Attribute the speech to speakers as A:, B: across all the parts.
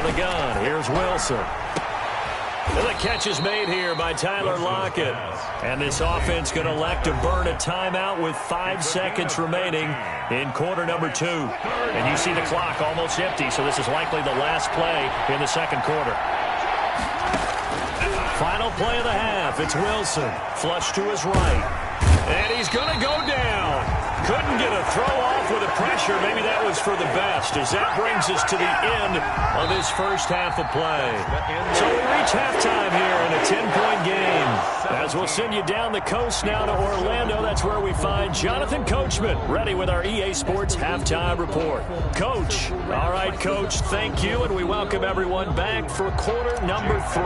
A: of the gun. Here's Wilson. And the catch is made here by Tyler Lockett. And this offense going to elect to burn a timeout with 5 seconds remaining in quarter number 2. And you see the clock almost empty, so this is likely the last play in the second quarter. Final play of the half. It's Wilson. Flush to his right. And he's going to go down. Couldn't get a throw off with the pressure. Maybe that was for the best, as that brings us to the end of this first half of play. So we reach halftime here in a 10-point game. As we'll send you down the coast now to Orlando, that's where we find Jonathan Coachman ready with our EA Sports Halftime Report. Coach. All right, Coach, thank you, and we welcome everyone back for quarter number 3.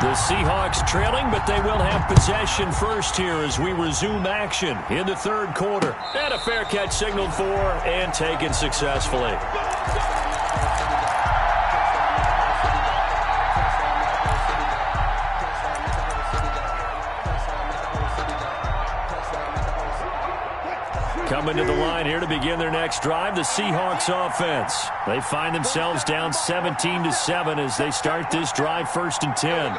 A: The Seahawks trailing, but they will have possession first here as we resume action in the third quarter. And a fair catch signaled for and taken successfully. Coming to the line here to begin their next drive, the Seahawks offense. They find themselves down 17-7 as they start this drive, 1st and 10.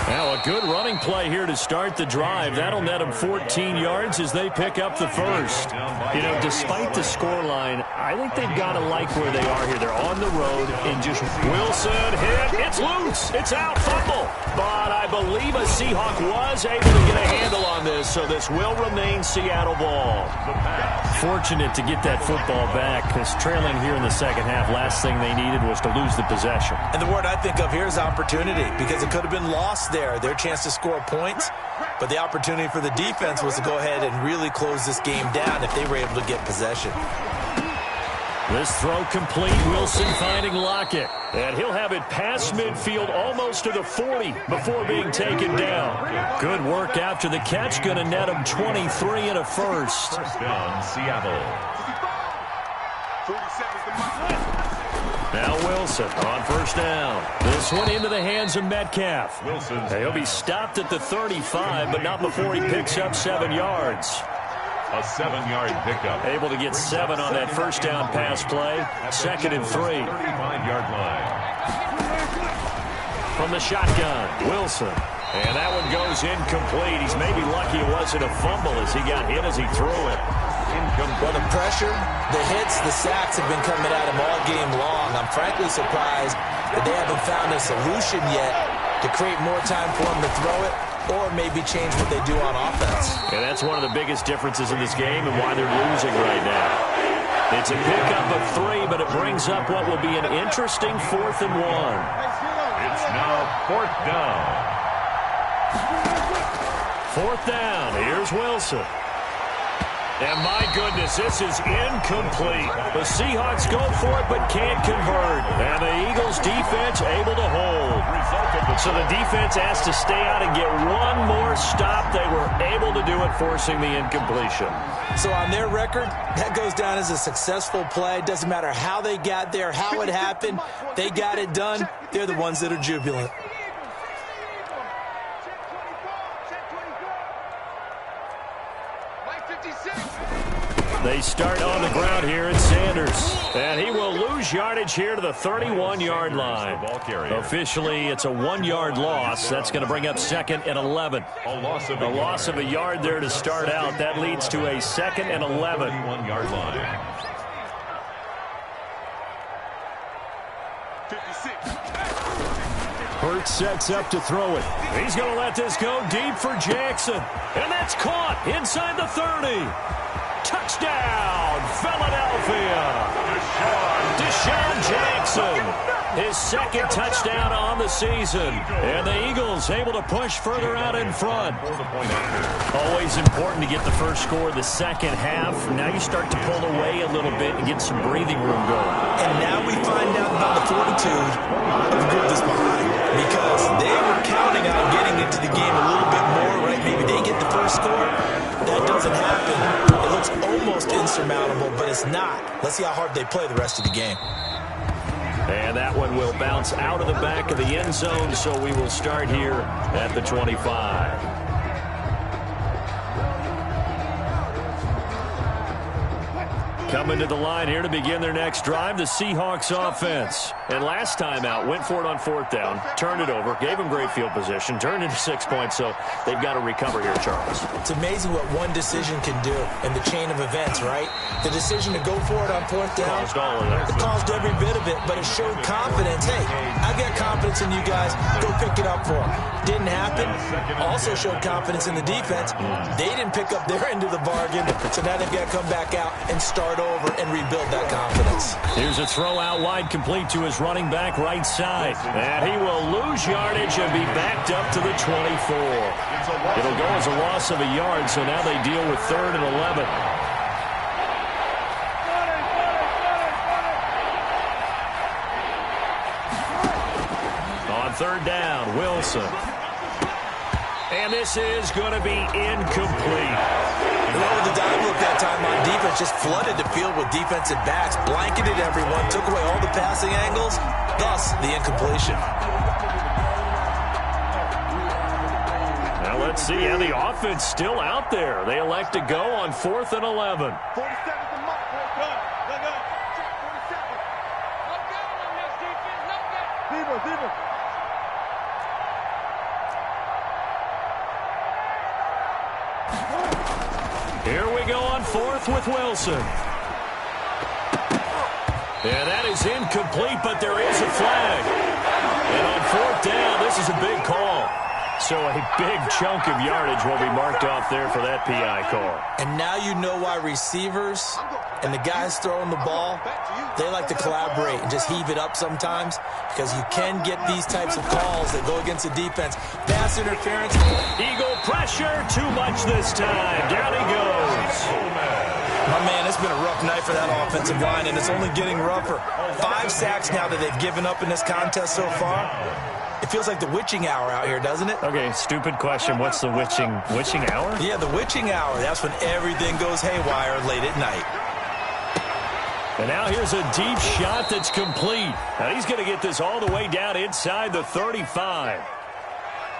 A: Now a good running play here to start the drive. That'll net them 14 yards as they pick up the first. You know, despite the scoreline, I think they've got to like where they are here. They're on the road and just Wilson hit. It's loose. It's out. Fumble. But I believe a Seahawk was able to get a handle on this, so this will remain Seattle ball. Fortunate to get that football back, because trailing here in the second half, last thing they needed was to lose the possession.
B: And the word I think of here is opportunity, because it could have been lost there, their chance to score points. But the opportunity for the defense was to go ahead and really close this game down if they were able to get possession.
A: This throw complete. Wilson finding Lockett. And he'll have it past midfield almost to the 40 before being taken down. Good work after the catch. Going to net him 23 and a first.
C: First down, Seattle.
A: Now Wilson on first down. This one into the hands of Metcalf. He'll be stopped at the 35, but not before he picks up 7 yards.
C: A 7-yard pickup.
A: Able to get 7 on that first down pass play. 2nd and 3.
C: 35-yard line.
A: From the shotgun, Wilson. And that one goes incomplete. He's maybe lucky it wasn't a fumble as he got hit as he threw it.
B: Well, the pressure, the hits, the sacks have been coming at him all game long. I'm frankly surprised that they haven't found a solution yet to create more time for him to throw it, or maybe change what they do on offense.
A: And that's one of the biggest differences in this game and why they're losing right now. It's a pickup of 3, but it brings up what will be an interesting 4th and 1.
C: It's now 4th down.
A: 4th down. Here's Wilson. And my goodness, this is incomplete. The Seahawks go for it but can't convert. And the Eagles defense able to hold. So the defense has to stay out and get one more stop. They were able to do it, forcing the incompletion.
B: So on their record, that goes down as a successful play. Doesn't matter how they got there, how it happened. They got it done. They're the ones that are jubilant.
A: They start on the ground here at Sanders. And he will lose yardage here to the 31-yard line. Officially, it's a 1-yard loss. That's going to bring up 2nd and 11.
C: A
A: loss of a yard there to start out. That leads to a 2nd and 11.
C: 31-yard line.
D: 56.
A: Hurts sets up to throw it. He's going to let this go deep for Jackson. And that's caught inside the 30. Touchdown, Philadelphia. Deshaun Jackson, his 2nd touchdown on the season. And the Eagles able to push further out in front. Always important to get the first score of the second half. Now you start to pull away a little bit and get some breathing room going.
B: And now we find out about the fortitude of the group that's behind. Because they were counting on getting into the game a little bit more, right? Maybe they get the first score. That doesn't happen. It looks almost insurmountable, but it's not. Let's see how hard they play the rest of the game.
A: And that one will bounce out of the back of the end zone, so we will start here at the 25. Coming to the line here to begin their next drive, the Seahawks offense. And last time out, went for it on 4th down, turned it over, gave them great field position, turned into 6 points, so they've got to recover here, Charles.
B: It's amazing what one decision can do in the chain of events, right? The decision to go for it on 4th down.
A: Caused all of that.
B: It caused every bit of it, but it showed confidence. Hey, I've got confidence in you guys. Go pick it up for them. Didn't happen. Also showed confidence in the defense. They didn't pick up their end of the bargain, so now they've got to come back out and start over and rebuild that confidence.
A: Here's a throw out wide, complete to his running back right side. And he will lose yardage and be backed up to the 24. It'll go as a loss of a yard, so now they deal with 3rd and 11. On 3rd down, Wilson. And this is going to be incomplete.
B: With the dive look that time on defense, just flooded the field with defensive backs, blanketed everyone, took away all the passing angles, thus the incompletion.
A: Now let's see how the offense still out there. They elect to go on 4th and 11.
D: 47's the mark, boy. Go. Check 47. Look down on this defense. Look down. Deeper.
A: Here we go on 4th with Wilson. And that is incomplete, but there is a flag. And on 4th down, this is a big call. So a big chunk of yardage will be marked off there for that PI call.
B: And now you know why receivers and the guys throwing the ball, they like to collaborate and just heave it up sometimes, because you can get these types of calls that go against the defense. Pass interference.
A: Eagle pressure, too much this time. Down he goes.
B: My man, it's been a rough night for that offensive line, and it's only getting rougher. 5 sacks now that they've given up in this contest so far. It feels like the witching hour out here, doesn't it?
A: Okay, stupid question. What's the witching hour?
B: Yeah, the witching hour. That's when everything goes haywire late at night.
A: And now here's a deep shot that's complete. Now he's going to get this all the way down inside the 35.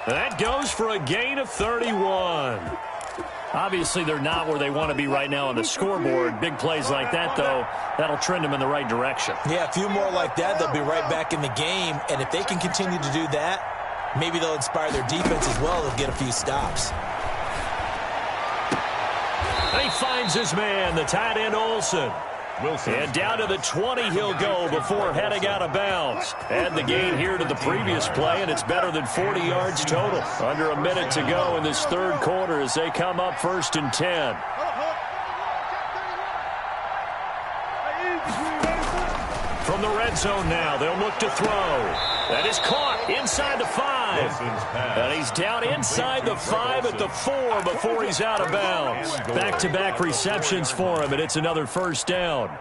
A: And that goes for a gain of 31. Obviously, they're not where they want to be right now on the scoreboard. Big plays like that, though, that'll trend them in the right direction.
B: Yeah, a few more like that, they'll be right back in the game. And if they can continue to do that, maybe they'll inspire their defense as well. They'll get a few stops.
A: And he finds his man, the tight end Olsen. And down to the 20 he'll go before heading out of bounds. Add the gain here to the previous play, and it's better than 40 yards total. Under a minute to go in this 3rd quarter as they come up 1st and 10. From the red zone now, they'll look to throw. That is caught inside the 5. And he's down inside the 5 at the 4 before he's out of bounds. Back-to-back receptions for him, and it's another 1st down.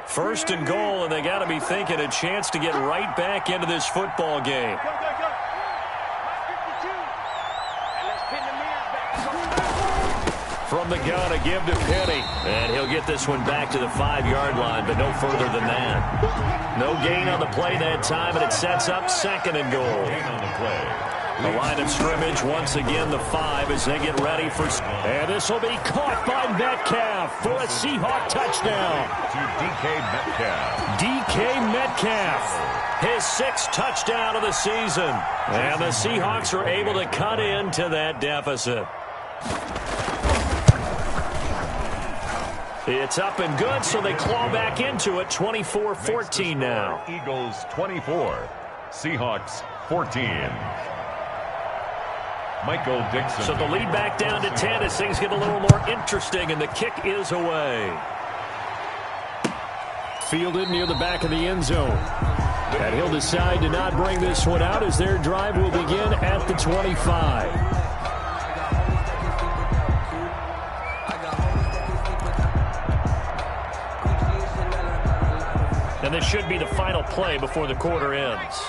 A: 1st and goal, and they got to be thinking a chance to get right back into this football game. From the gun, a give to Penny. And he'll get this one back to the 5-yard line, but no further than that. No gain on the play that time, and it sets up 2nd and goal. The line of scrimmage, once again, the 5 as they get ready for... And this will be caught by Metcalf for a Seahawk touchdown.
C: To DK Metcalf.
A: DK Metcalf, his 6th touchdown of the season. And the Seahawks are able to cut into that deficit. It's up and good, so they claw back into it. 24-14 now.
C: Eagles 24, Seahawks 14. Michael Dixon.
A: So the lead back down to 10 as things get a little more interesting, and the kick is away. Fielded near the back of the end zone. And he'll decide to not bring this one out as their drive will begin at the 25. And this should be the final play before the quarter ends.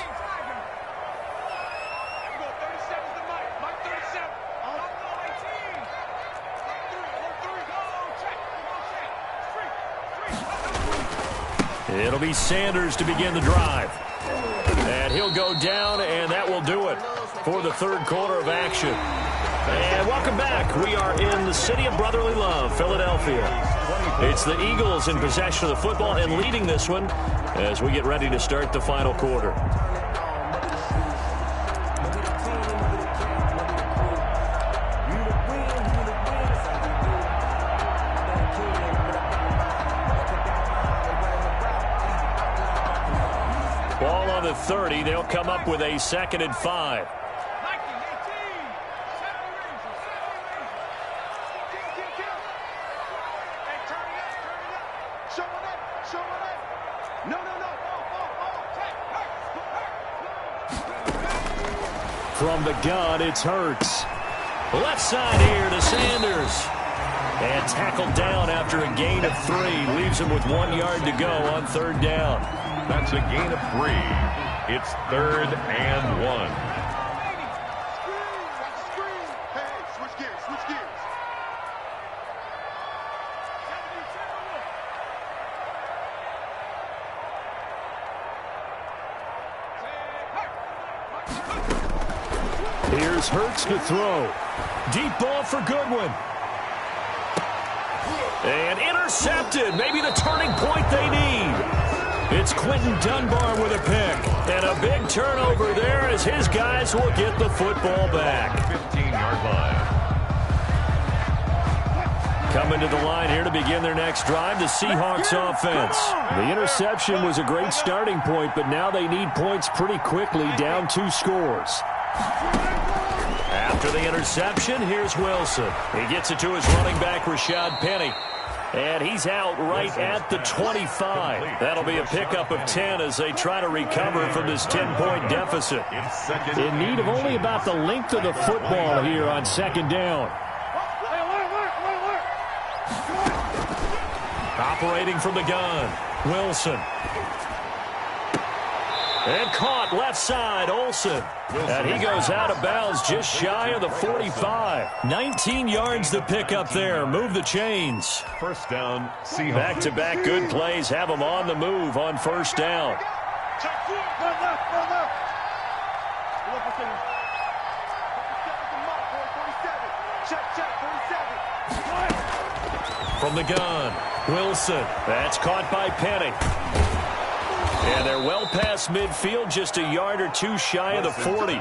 A: It'll be Sanders to begin the drive. And he'll go down, and that will do it. it for the third quarter of action. And welcome back. We are in the city of brotherly love, Philadelphia. It's the Eagles in possession of the football and leading this one as we get ready to start the final quarter. Ball on the 30. They'll come up with a 2nd and 5. From the gun, it's Hurts. Left side here to Sanders. And tackled down after a gain of 3. Leaves him with 1 yard to go on 3rd down.
C: That's a gain of 3. It's 3rd and 1.
A: Here's Hurts to throw. Deep ball for Goodwin. And intercepted. Maybe the turning point they need. It's Quentin Dunbar with a pick. And a big turnover there as his guys will get the football back.
C: 15-yard line.
A: Coming to the line here to begin their next drive, the Seahawks offense. The interception was a great starting point, but now they need points pretty quickly, down 2 scores. After the interception, here's Wilson. He gets it to his running back, Rashad Penny. And he's out right at the 25. That'll be a pickup of 10 as they try to recover from this 10-point deficit. In need of only about the length of the football here on 2nd down. Operating from the gun, Wilson. And caught left side, Olsen. And he goes out of bounds just shy of the 45. 19 yards to pick up there. Move the chains.
C: 1st down, Seahawks.
A: Back-to-back good plays have them on the move on 1st down. From the gun, Wilson. That's caught by Penny. And they're well past midfield, just a yard or 2 shy of the 40.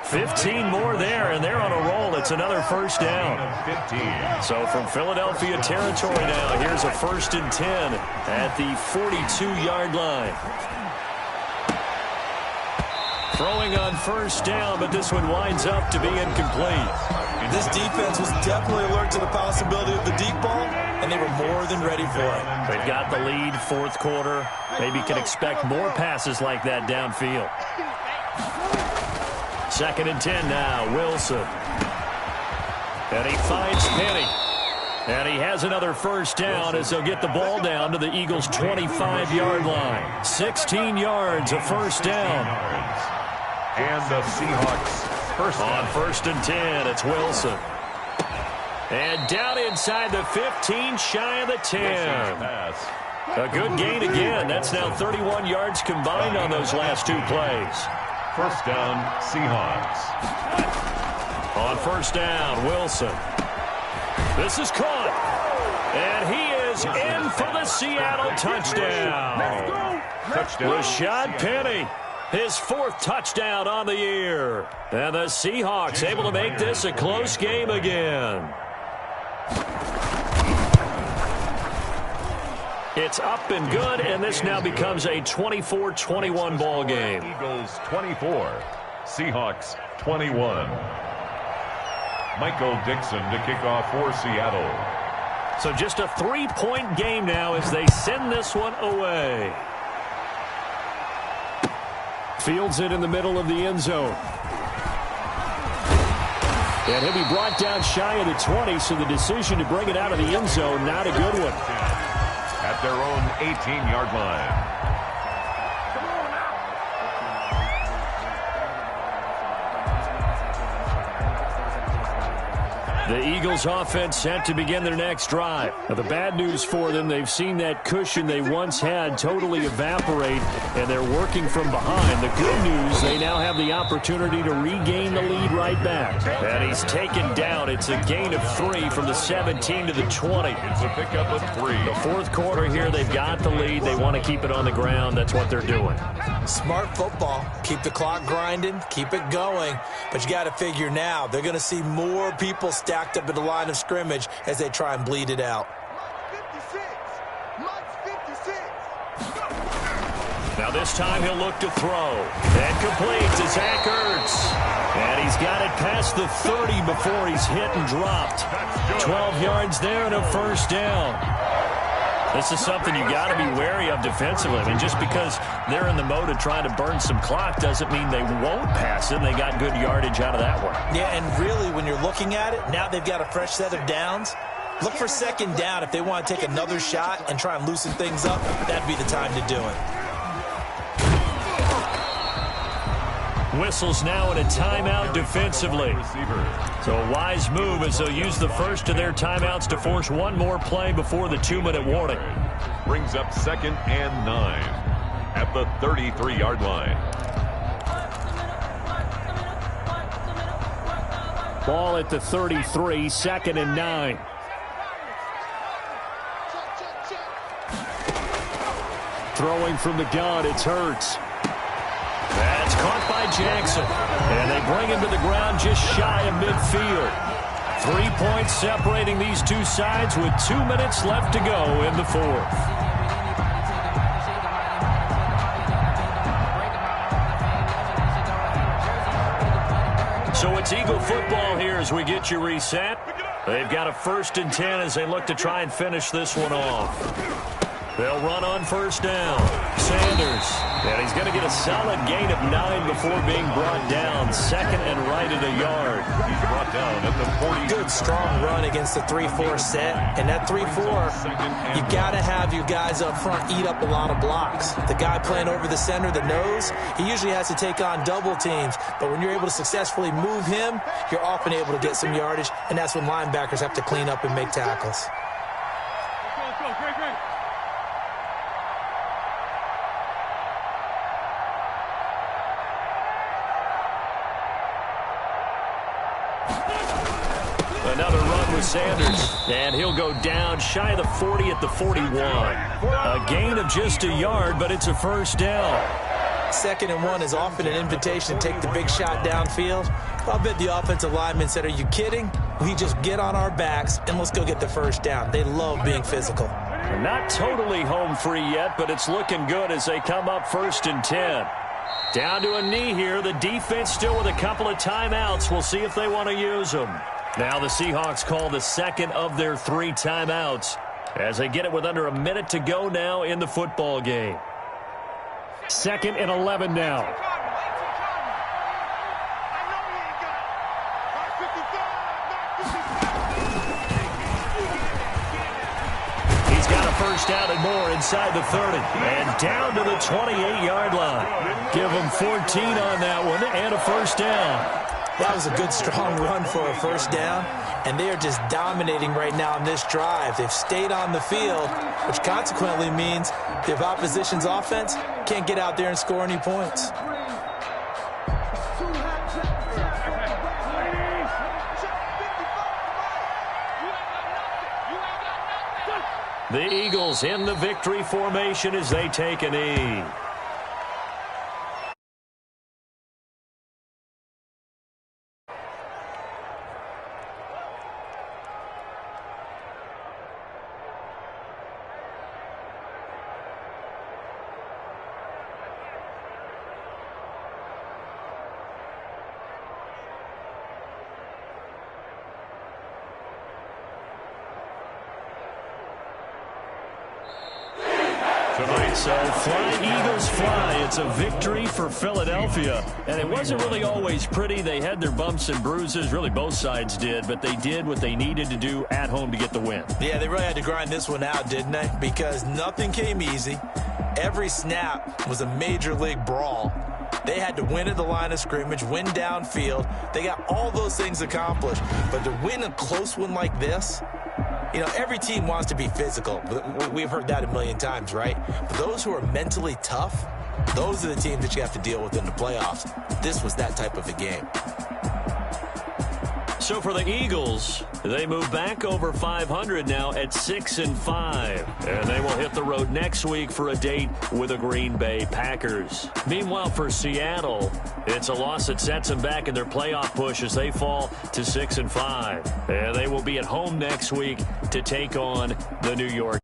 A: 15 more there, and they're on a roll. It's another 1st down. So from Philadelphia territory now, here's a 1st and 10 at the 42-yard line. Throwing on 1st down, but this one winds up to be incomplete.
B: This defense was definitely alert to the possibility of the deep ball, and they were more than ready for it.
A: They've got the lead, 4th quarter. Maybe can expect more passes like that downfield. 2nd and 10 now, Wilson. And he finds Penny. And he has another 1st down as they'll get the ball down to the Eagles' 25-yard line. 16 yards, a 1st down.
C: And the Seahawks
A: on 1st and 10, it's Wilson. And down inside the 15, shy of the 10. A good gain again. That's now 31 yards combined on those last 2 plays.
C: 1st down, Seahawks.
A: On 1st down, Wilson. This is caught. And he is in for the Seattle touchdown. Rashad Penny. His 4th touchdown on the year. And the Seahawks able to make this a close game again. It's up and good, and this now becomes a 24-21 ball game.
C: Eagles 24, Seahawks 21. Michael Dixon to kick off for Seattle.
A: So just a 3-point game now as they send this one away. Fields it in the middle of the end zone. And he'll be brought down shy of the 20, so the decision to bring it out of the end zone, not a good one.
C: At their own 18-yard line.
A: The Eagles offense set to begin their next drive. Now, the bad news for them, they've seen that cushion they once had totally evaporate, and they're working from behind. The good news, they now have the opportunity to regain the lead right back. And he's taken down. It's a gain of 3 from the 17 to the 20.
C: It's a pickup of 3.
A: The fourth quarter here, they've got the lead. They want to keep it on the ground. That's what they're doing.
B: Smart football. Keep the clock grinding. Keep it going. But you got to figure now, they're going to see more people stacked up at the line of scrimmage as they try and bleed it out.
A: Now this time he'll look to throw. And complete to Zach Ertz. And he's got it past the 30 before he's hit and dropped. 12 yards there and a first down. This is something you got to be wary of defensively. I mean, just because they're in the mode of trying to burn some clock doesn't mean they won't pass it. They got good yardage out of that one.
B: Yeah, and really, when you're looking at it, now they've got a fresh set of downs. Look for second down if they want to take another shot and try and loosen things up. That'd be the time to do it.
A: Whistles now in a timeout defensively. So a wise move as they'll use the first of their timeouts to force one more play before the 2-minute warning.
C: Brings up 2nd and 9 at the 33-yard line.
A: Ball at the 33, 2nd and 9. Throwing from the gun, it's Hurts. That's caught by Jackson. And they bring him to the ground just shy of midfield. 3 points separating these two sides with 2 minutes left to go in the fourth. So it's Eagle football here as we get you reset. They've got a 1st and 10 as they look to try and finish this one off. They'll run on first down. Sanders. And he's going to get a solid gain of 9 before being brought down. 2nd and right at a yard.
C: He's brought down at the 40.
B: Good, strong run against the 3-4 set. And that 3-4, you got to have your guys up front eat up a lot of blocks. The guy playing over the center, the nose, he usually has to take on double teams. But when you're able to successfully move him, you're often able to get some yardage. And that's when linebackers have to clean up and make tackles.
A: Another run with Sanders, and he'll go down shy of the 40 at the 41. A gain of just a yard, but it's a first down.
B: 2nd and 1 is often an invitation to take the big shot downfield. I'll bet the offensive lineman said, are you kidding? We just get on our backs and let's go get the first down. They love being physical.
A: Not totally home free yet, but it's looking good as they come up 1st and 10. Down to a knee here. The defense still with a couple of timeouts. We'll see if they want to use them. Now the Seahawks call the 2nd of their 3 timeouts as they get it with under a minute to go now in the football game. 2nd and 11 now. He's got a first down and more inside the 30 and down to the 28-yard line. Give him 14 on that one and a first down.
B: That was a good, strong run for a first down, and they are just dominating right now in this drive. They've stayed on the field, which consequently means the opposition's offense can't get out there and score any points.
A: The Eagles in the victory formation as they take a knee. So fly, Eagles fly. It's a victory for Philadelphia. And it wasn't really always pretty. They had their bumps and bruises. Really, both sides did. But they did what they needed to do at home to get the win.
B: Yeah, they really had to grind this one out, didn't they? Because nothing came easy. Every snap was a major league brawl. They had to win at the line of scrimmage, win downfield. They got all those things accomplished. But to win a close one like this, you know, every team wants to be physical. We've heard that a million times, right? But those who are mentally tough, those are the teams that you have to deal with in the playoffs. This was that type of a game.
A: So for the Eagles, they move back over 500 now at 6-5. And they will hit the road next week for a date with the Green Bay Packers. Meanwhile, for Seattle, it's a loss that sets them back in their playoff push as they fall to 6-5. And they will be at home next week to take on the New York